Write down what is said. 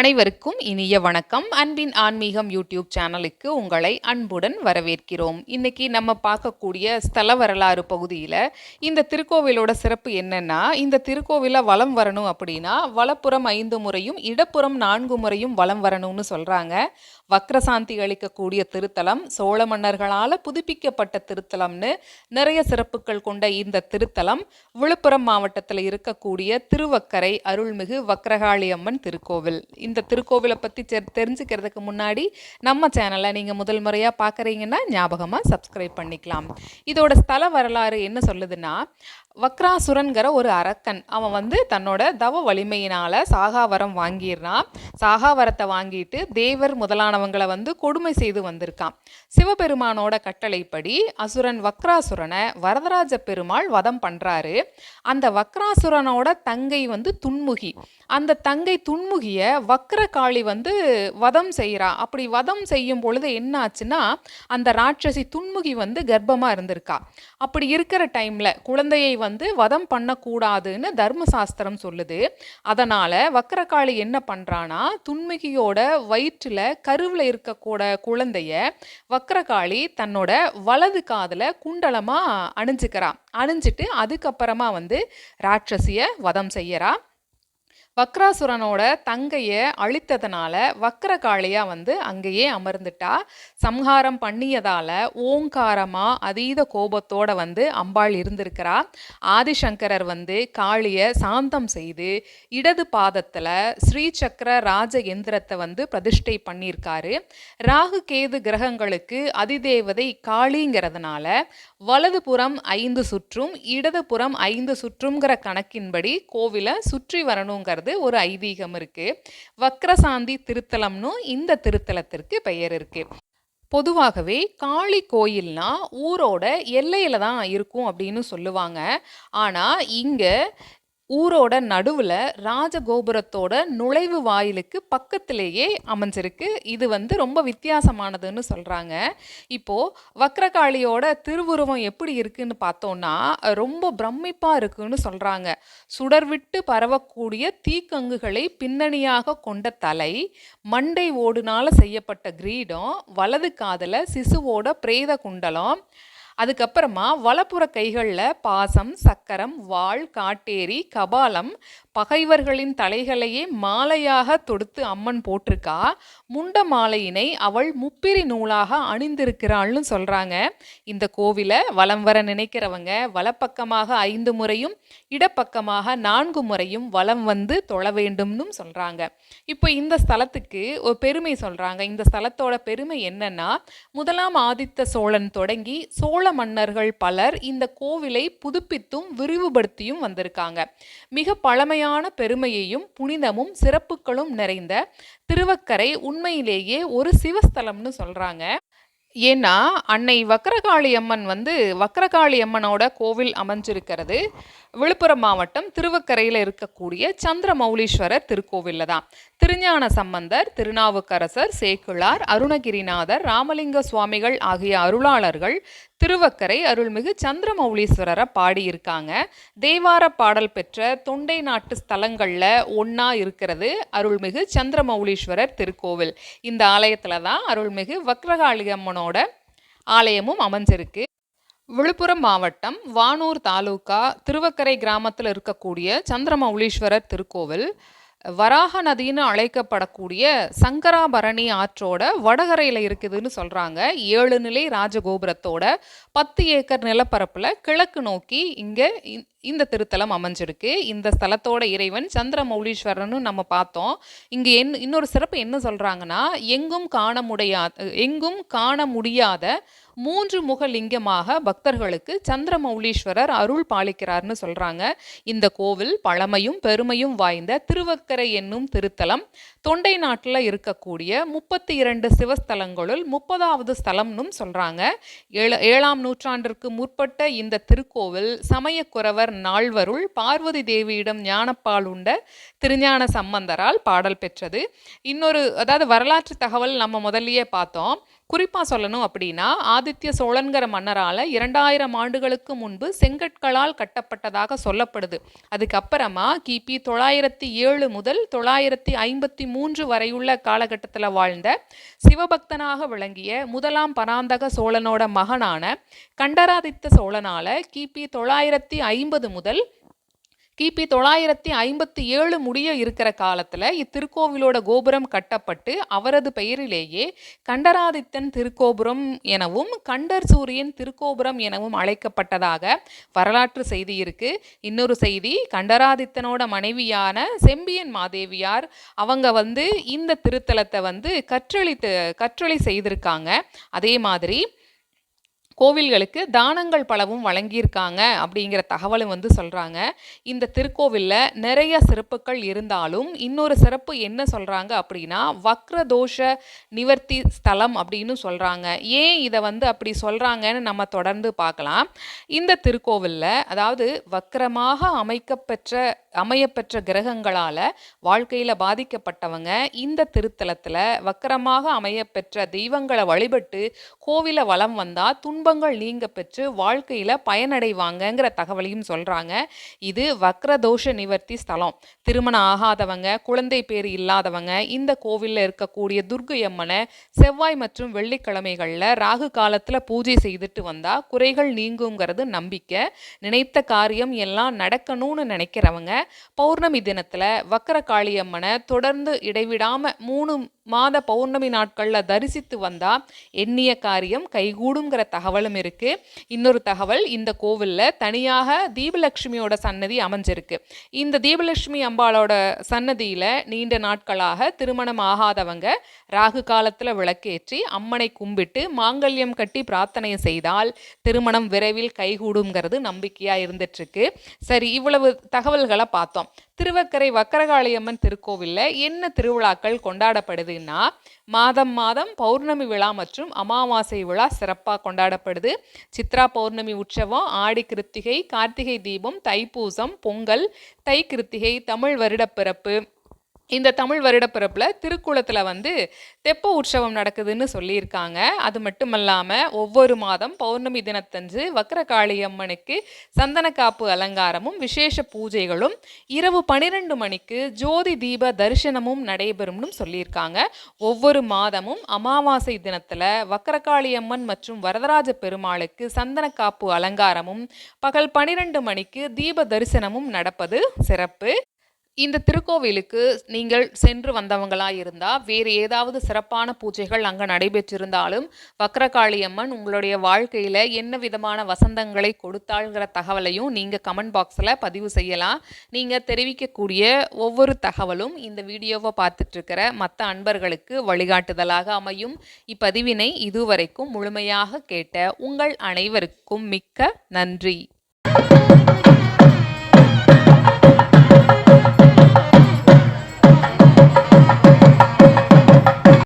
அனைவருக்கும் இனிய வணக்கம். அன்பின் ஆன்மீகம் யூடியூப் சேனலுக்கு உங்களை அன்புடன் வரவேற்கிறோம். இன்னைக்கு நம்ம பார்க்கக்கூடிய ஸ்தல வரலாறு பகுதியில் இந்த திருக்கோவிலோட சிறப்பு என்னன்னா, இந்த திருக்கோவில வலம் வரணும் அப்படின்னா வலப்புறம் 5 முறையும் இடப்புறம் 4 முறையும் வலம் வரணும்னு சொல்றாங்க. வக்ரசாந்தி அளிக்கக்கூடிய திருத்தலம், சோழ மன்னர்களால் புதுப்பிக்கப்பட்ட திருத்தலம்னு நிறைய சிறப்புகள் கொண்ட இந்த திருத்தலம் விழுப்புரம் மாவட்டத்தில் இருக்கக்கூடிய திருவக்கரை அருள்மிகு வக்ரகாளி அம்மன் திருக்கோவில். இந்த திருக்கோவிலை பற்றி தெரிஞ்சுக்கிறதுக்கு முன்னாடி நம்ம சேனலை நீங்கள் முதல் முறையாக பார்க்குறீங்கன்னா ஞாபகமாக சப்ஸ்கிரைப் பண்ணிக்கலாம். இதோட ஸ்தல வரலாறு என்ன சொல்லுதுன்னா, வக்ராசுரன்கிற ஒரு அரக்கன் அவன் தன்னோட தவ வலிமையினால் சாகாவரம் வாங்கிடுறான். சாகாவரத்தை வாங்கிட்டு தேவர் முதலானவங்களை கொடுமை செய்து வந்திருக்கான். சிவபெருமானோட கட்டளைப்படி அசுரன் வக்ராசுரனை வரதராஜ பெருமாள் வதம் பண்ணுறாரு. அந்த வக்ராசுரனோட தங்கை துன்முகி. அந்த தங்கை துன்முகிய வக்ரகாளி வதம் செய்கிறா. அப்படி வதம் செய்யும் பொழுது என்ன ஆச்சுன்னா, அந்த ராட்சசி துன்முகி கர்ப்பமாக இருந்திருக்கா. அப்படி இருக்கிற டைமில் குழந்தையை வதம் பண்ணக்கூடாதுன்னு தர்மசாஸ்திரம் சொல்லுது. அதனால் வக்ரகாளி என்ன பண்ணுறான்னா, துன்முகியோட வயிற்றில் கருவில் இருக்கக்கூட குழந்தைய வக்ரகாளி தன்னோட வலது காதில் குண்டலமாக அணிஞ்சிட்டு அதுக்கப்புறமா ராட்சசிய வதம் செய்யறா. வக்ராசுரனோட தங்கையை அழித்ததுனால வக்ரகாளியா அங்கேயே அமர்ந்துட்டா. சம்ஹாரம் பண்ணியதால ஓங்காரமா அதீத கோபத்தோட அம்பாள் இருந்திருக்கிறா. ஆதிசங்கரர் காளியை சாந்தம் செய்து இடது பாதத்தில் ஸ்ரீசக்கர ராஜ எந்திரத்தை பிரதிஷ்டை பண்ணியிருக்காரு. ராகு கேது கிரகங்களுக்கு அதிதேவதை காளிங்கிறதுனால வலது புறம் 5 சுற்றும் இடது புறம் 5 சுற்றுங்கிற கணக்கின்படி கோவிலை சுற்றி வரணுங்கிறது ஒரு ஐதீகம் இருக்கு. வக்ரசாந்தி திருத்தலம்னு இந்த திருத்தலத்திற்கு பெயர் இருக்கு. பொதுவாகவே காளி கோயில்னா ஊரோட எல்லையில தான் இருக்கும் அப்படின்னு சொல்லுவாங்க. ஆனா இங்க ஊரோட நடுவில் ராஜகோபுரத்தோட நுழைவு வாயிலுக்கு பக்கத்திலேயே அமைஞ்சிருக்கு. இது ரொம்ப வித்தியாசமானதுன்னு சொல்கிறாங்க. இப்போது வக்ரகாளியோட திருவுருவம் எப்படி இருக்குன்னு பார்த்தோன்னா ரொம்ப பிரமிப்பாக இருக்குன்னு சொல்கிறாங்க. சுடர்விட்டு பரவக்கூடிய தீக்கங்குகளை பின்னணியாக கொண்ட தலை, மண்டை ஓடுனால் செய்யப்பட்ட கிரீடம், வலது காதில் சிசுவோட பிரேத குண்டலம், அதுக்கப்புறமா வலப்புற கைகளில் பாசம், சக்கரம், வாள், காட்டேரி, கபாலம், பகைவர்களின் தலைகளையே மாலையாக தொடுத்து அம்மன் போட்டிருக்கா. முண்ட மாலையினை அவள் முப்பிரி நூலாக அணிந்திருக்கிறாள்னு சொல்கிறாங்க. இந்த கோவிலை வலம் வர நினைக்கிறவங்க வலப்பக்கமாக 5 முறையும் இடப்பக்கமாக 4 முறையும் வலம் தொழ வேண்டும்னு சொல்கிறாங்க. இப்போ இந்த ஸ்தலத்துக்கு ஒரு பெருமை சொல்கிறாங்க. இந்த ஸ்தலத்தோட பெருமை என்னன்னா, முதலாம் ஆதித்த சோழன் தொடங்கி சோழ மன்னர்கள் பலர் இந்த கோவிலை புதுப்பித்தும் விரிவுபடுத்தியும் வந்திருக்காங்க. மிக பழமையான பெருமையையும் புனிதமும் சிறப்புகளும் நிறைந்த திருவக்கரை உண்மையிலேயே ஒரு சிவஸ்தலம்னு சொல்றாங்க. ஏன்னா அன்னை வக்ரகாளி அம்மன் வக்ரகாளி அம்மனோட கோவில் அமைஞ்சிருக்கிறது விழுப்புரம் மாவட்டம் திருவக்கரையில் இருக்கக்கூடிய சந்திரமௌலீஸ்வரர் திருக்கோவிலில் தான். திருஞான சம்பந்தர், திருநாவுக்கரசர், சேக்கிழார், அருணகிரிநாதர், ராமலிங்க சுவாமிகள் ஆகிய அருளாளர்கள் திருவக்கரை அருள்மிகு சந்திரமௌலீஸ்வரரை பாடியிருக்காங்க. தேவார பாடல் பெற்ற தொண்டை நாட்டு ஸ்தலங்களில் ஒன்றா இருக்கிறது அருள்மிகு சந்திரமௌலீஸ்வரர் திருக்கோவில். இந்த ஆலயத்தில் தான் அருள்மிகு வக்ரகாளி அம்மனோட ஆலயமும் அமைஞ்சிருக்கு. விழுப்புரம் மாவட்டம் வானூர் தாலுகா திருவக்கரை கிராமத்தில் இருக்கக்கூடிய சந்திரமௌலீஸ்வரர் திருக்கோவில் வராக நதின்னு அழைக்கப்படக்கூடிய சங்கராபரணி ஆற்றோட வடகரையில் இருக்குதுன்னு சொல்கிறாங்க. 7 நிலை ராஜகோபுரத்தோட 10 ஏக்கர் நிலப்பரப்பில் கிழக்கு நோக்கி இங்கே இந்த திருத்தலம் அமைஞ்சிருக்கு. இந்த ஸ்தலத்தோட இறைவன் சந்திரமௌலீஸ்வரன்னு நம்ம பார்த்தோம். இங்கே இன்னொரு சிறப்பு என்ன சொல்கிறாங்கன்னா, எங்கும் காண முடியாத 3 முக லிங்கமாக பக்தர்களுக்கு சந்திரமௌலீஸ்வரர் அருள் பாலிக்கிறார்னு சொல்கிறாங்க. இந்த கோவில் பழமையும் பெருமையும் வாய்ந்த திருவக்கரை என்னும் திருத்தலம் தொண்டை நாட்டில் இருக்கக்கூடிய 32 சிவஸ்தலங்களுள் 30வது ஸ்தலம்னு சொல்கிறாங்க. 7ஆம் நூற்றாண்டிற்கு முற்பட்ட இந்த திருக்கோவில் சமயக்குறவர் நால்வருள் பார்வதி தேவியிடம் ஞானப்பால் உண்ட திருஞான சம்பந்தரால் பாடல் பெற்றது. அதாவது வரலாற்று தகவல் நம்ம முதல்லயே பார்த்தோம். குறிப்பா சொல்லணும் அப்படின்னா, ஆதித்ய சோழன்கிற மன்னரால 2000 ஆண்டுகளுக்கு முன்பு செங்கற்களால் கட்டப்பட்டதாக சொல்லப்படுது. அதுக்கப்புறமா கிபி 907 முதல் 953 வரையுள்ள காலகட்டத்துல வாழ்ந்த சிவபக்தனாக விளங்கிய முதலாம் பராந்தக சோழனோட மகனான கண்டராதித்த சோழனால கிபி 950 முதல் கிபி 957 முடிய இருக்கிற காலத்துல இத்திருக்கோவிலோட கோபுரம் கட்டப்பட்டு அவரது பெயரிலேயே கண்டராதித்தன் திருக்கோபுரம் எனவும் கண்டர் சூரியன் திருக்கோபுரம் எனவும் அழைக்கப்பட்டதாக வரலாற்று செய்தி இருக்கு. இன்னொரு செய்தி, கண்டராதித்தனோட மனைவியான செம்பியன் மாதேவியார் அவங்க இந்த திருத்தலத்தை கற்றளி செய்திருக்காங்க. அதே மாதிரி கோவில்களுக்கு தானங்கள் பலவும் வழங்கியிருக்காங்க அப்படிங்கிற தகவலும் சொல்கிறாங்க. இந்த திருக்கோவிலில் நிறைய சிறப்புகள் இருந்தாலும் இன்னொரு சிறப்பு என்ன சொல்கிறாங்க அப்படின்னா, வக்ரதோஷ நிவர்த்தி ஸ்தலம் அப்படின்னு சொல்கிறாங்க. ஏன் இதை அப்படி சொல்கிறாங்கன்னு நம்ம தொடர்ந்து பார்க்கலாம். இந்த திருக்கோவிலில் அதாவது வக்ரமாக அமையப்பெற்ற கிரகங்களால் வாழ்க்கையில் பாதிக்கப்பட்டவங்க இந்த திருத்தலத்தில் வக்ரமாக அமையப்பெற்ற தெய்வங்களை வழிபட்டு கோவிலை வலம் வந்தால் துன்பங்கள் நீங்க பெற்று வாழ்க்கையில் பயனடைவாங்கங்கிற தகவலையும் சொல்கிறாங்க. இது வக்ரதோஷ நிவர்த்தி ஸ்தலம். திருமணம் ஆகாதவங்க, குழந்தை பேர் இல்லாதவங்க இந்த கோவிலில் இருக்கக்கூடிய துர்க்கை அம்மனை செவ்வாய் மற்றும் வெள்ளிக்கிழமைகளில் ராகு காலத்தில் பூஜை செய்துட்டு வந்தால் குறைகள் நீங்குங்கிறது நம்பிக்கை. நினைத்த காரியம் எல்லாம் நடக்கணும்னு நினைக்கிறவங்க பௌர்ணமி தினத்தில் வக்கர காளியம்மனை தொடர்ந்து இடைவிடாமல் 3 மாத பௌர்ணமி நாட்களில் தரிசித்து வந்தால் எண்ணிய காரியம் கைகூடுங்கிற தகவலும் இருக்குது. இன்னொரு தகவல், இந்த கோவிலில் தனியாக தீபலட்சுமியோட சன்னதி அமைஞ்சிருக்கு. இந்த தீபலட்சுமி அம்பாளோட சன்னதியில் நீண்ட நாட்களாக திருமணம் ஆகாதவங்க ராகு காலத்தில் விளக்கேற்றி அம்மனை கும்பிட்டு மாங்கல்யம் கட்டி பிரார்த்தனை செய்தால் திருமணம் விரைவில் கைகூடுங்கிறது நம்பிக்கையாக இருந்துட்டுருக்கு. சரி, இவ்வளவு தகவல்களை பார்த்தோம். திருவக்கரை வக்கரகாளியம்மன் திருக்கோவிலில் என்ன திருவிழாக்கள் கொண்டாடப்படுதுன்னா, மாதம் பௌர்ணமி விழா மற்றும் அமாவாசை விழா சிறப்பாக கொண்டாடப்படுது. சித்ரா பௌர்ணமி உற்சவம், ஆடி கிருத்திகை, கார்த்திகை தீபம், தைப்பூசம், பொங்கல், தை கிருத்திகை, தமிழ் வருடப்பிறப்பு. இந்த தமிழ் வருடப்பிறப்பில் திருக்குளத்தில் தெப்ப உற்சவம் நடக்குதுன்னு சொல்லியிருக்காங்க. அது மட்டும் இல்லாமல் ஒவ்வொரு மாதம் பௌர்ணமி தினத்தன்று வக்கரகாளியம்மனுக்கு சந்தனக்காப்பு அலங்காரமும் விசேஷ பூஜைகளும் இரவு 12 மணிக்கு ஜோதி தீப தரிசனமும் நடைபெறும்னு சொல்லியிருக்காங்க. ஒவ்வொரு மாதமும் அமாவாசை தினத்தில் வக்கரகாளியம்மன் மற்றும் வரதராஜ பெருமாளுக்கு சந்தனக்காப்பு அலங்காரமும் பகல் 12 மணிக்கு தீப தரிசனமும் நடப்பது சிறப்பு. இந்த திருக்கோவிலுக்கு நீங்கள் சென்று வந்தவங்களாக இருந்தால் வேறு ஏதாவது சிறப்பான பூஜைகள் அங்கே நடைபெற்றிருந்தாலும் வக்கரகாளியம்மன் உங்களுடைய வாழ்க்கையில் என்ன விதமான வசந்தங்களை கொடுத்தாள்ங்கிற தகவலையும் நீங்கள் கமெண்ட் பாக்ஸில் பதிவு செய்யலாம். நீங்கள் தெரிவிக்கக்கூடிய ஒவ்வொரு தகவலும் இந்த வீடியோவை பார்த்துட்ருக்கிற மற்ற அன்பர்களுக்கு வழிகாட்டுதலாக அமையும். இப்பதிவினை இதுவரைக்கும் முழுமையாக கேட்ட உங்கள் அனைவருக்கும் மிக்க நன்றி.